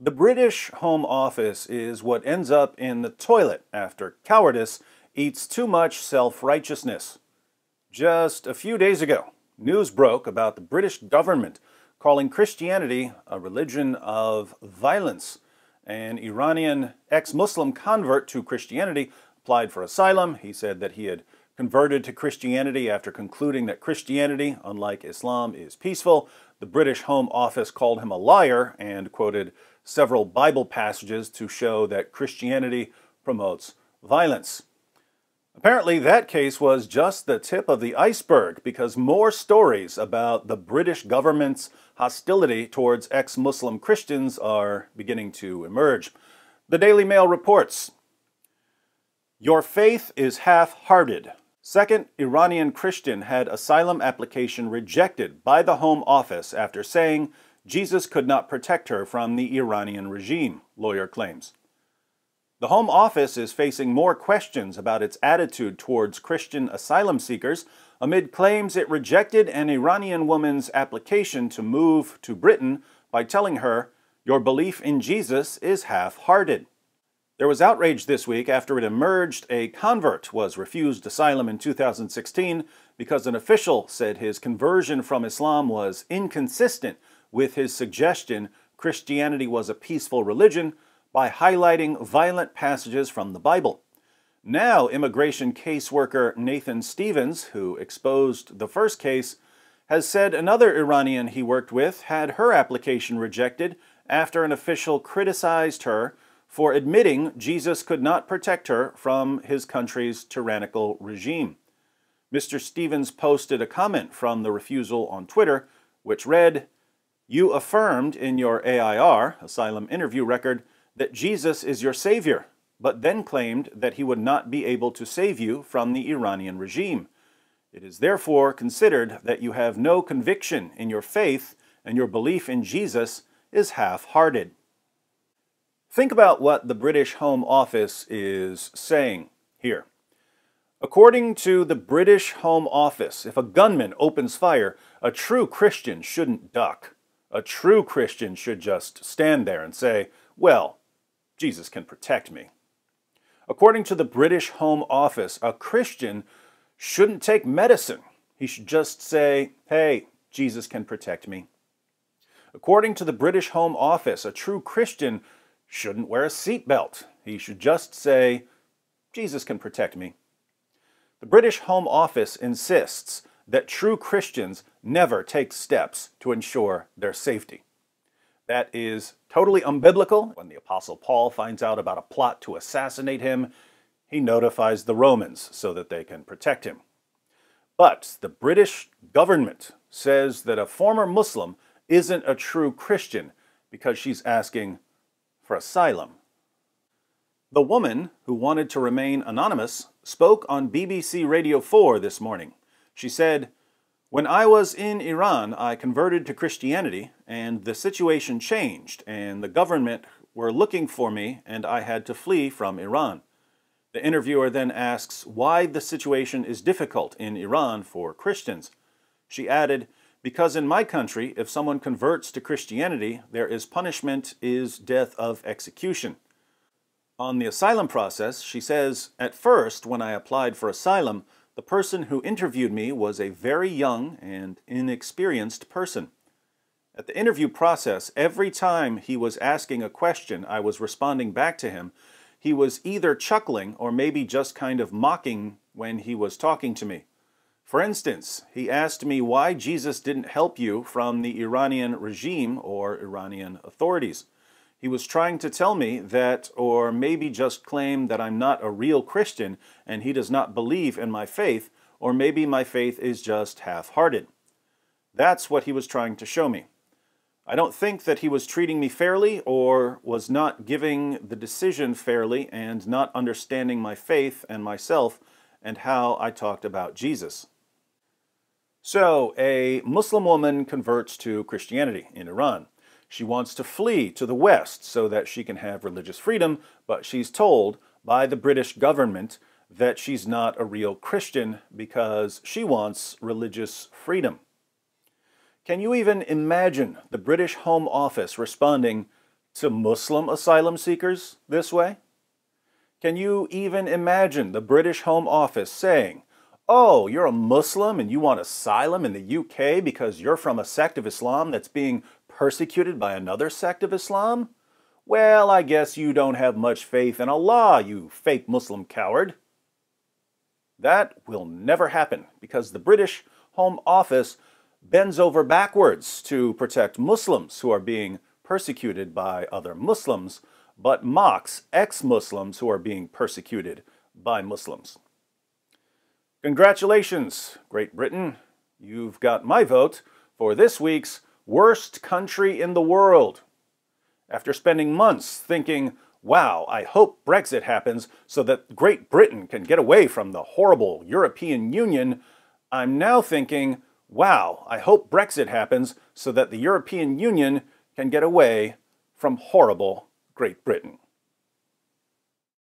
The British Home Office is what ends up in the toilet after cowardice eats too much self-righteousness. Just a few days ago, news broke about the British government calling Christianity a religion of violence. An Iranian ex-Muslim convert to Christianity applied for asylum. He said that he had converted to Christianity after concluding that Christianity, unlike Islam, is peaceful. The British Home Office called him a liar and quoted several Bible passages to show that Christianity promotes violence. Apparently, that case was just the tip of the iceberg because more stories about the British government's hostility towards ex-Muslim Christians are beginning to emerge. The Daily Mail reports, "Your faith is half-hearted. Second Iranian Christian had asylum application rejected by the Home Office after saying Jesus could not protect her from the Iranian regime," lawyer claims. The Home Office is facing more questions about its attitude towards Christian asylum seekers amid claims it rejected an Iranian woman's application to move to Britain by telling her, "Your belief in Jesus is half-hearted." There was outrage this week after it emerged a convert was refused asylum in 2016 because an official said his conversion from Islam was inconsistent with his suggestion Christianity was a peaceful religion by highlighting violent passages from the Bible. Now, immigration caseworker Nathan Stevens, who exposed the first case, has said another Iranian he worked with had her application rejected after an official criticized her for admitting Jesus could not protect her from his country's tyrannical regime. Mr. Stevens posted a comment from the refusal on Twitter, which read, "You affirmed in your AIR, asylum interview record, that Jesus is your savior, but then claimed that he would not be able to save you from the Iranian regime. It is therefore considered that you have no conviction in your faith and your belief in Jesus is half-hearted." Think about what the British Home Office is saying here. According to the British Home Office, if a gunman opens fire, a true Christian shouldn't duck. A true Christian should just stand there and say, "Well, Jesus can protect me." According to the British Home Office, a Christian shouldn't take medicine. He should just say, "Hey, Jesus can protect me." According to the British Home Office, a true Christian shouldn't wear a seatbelt. He should just say, "Jesus can protect me." The British Home Office insists that true Christians never take steps to ensure their safety. That is totally unbiblical. When the Apostle Paul finds out about a plot to assassinate him, he notifies the Romans so that they can protect him. But the British government says that a former Muslim isn't a true Christian because she's asking for asylum. The woman, who wanted to remain anonymous, spoke on BBC Radio 4 this morning. She said, "When I was in Iran, I converted to Christianity, and the situation changed, and the government were looking for me, and I had to flee from Iran." The interviewer then asks why the situation is difficult in Iran for Christians. She added, "Because in my country, if someone converts to Christianity, there is punishment is death of execution." On the asylum process, she says, "At first, when I applied for asylum, the person who interviewed me was a very young and inexperienced person. At the interview process, every time he was asking a question I was responding back to him, he was either chuckling or maybe just kind of mocking when he was talking to me. For instance, he asked me why Jesus didn't help you from the Iranian regime or Iranian authorities. He was trying to tell me that, or maybe just claim that I'm not a real Christian and he does not believe in my faith, or maybe my faith is just half-hearted. That's what he was trying to show me. I don't think that he was treating me fairly or was not giving the decision fairly and not understanding my faith and myself and how I talked about Jesus." So, a Muslim woman converts to Christianity in Iran. She wants to flee to the West so that she can have religious freedom, but she's told by the British government that she's not a real Christian because she wants religious freedom. Can you even imagine the British Home Office responding to Muslim asylum seekers this way? Can you even imagine the British Home Office saying, "Oh, you're a Muslim and you want asylum in the UK because you're from a sect of Islam that's being persecuted by another sect of Islam? Well, I guess you don't have much faith in Allah, you fake Muslim coward." That will never happen because the British Home Office bends over backwards to protect Muslims who are being persecuted by other Muslims, but mocks ex-Muslims who are being persecuted by Muslims. Congratulations, Great Britain. You've got my vote for this week's worst country in the world. After spending months thinking, wow, I hope Brexit happens so that Great Britain can get away from the horrible European Union, I'm now thinking, wow, I hope Brexit happens so that the European Union can get away from horrible Great Britain.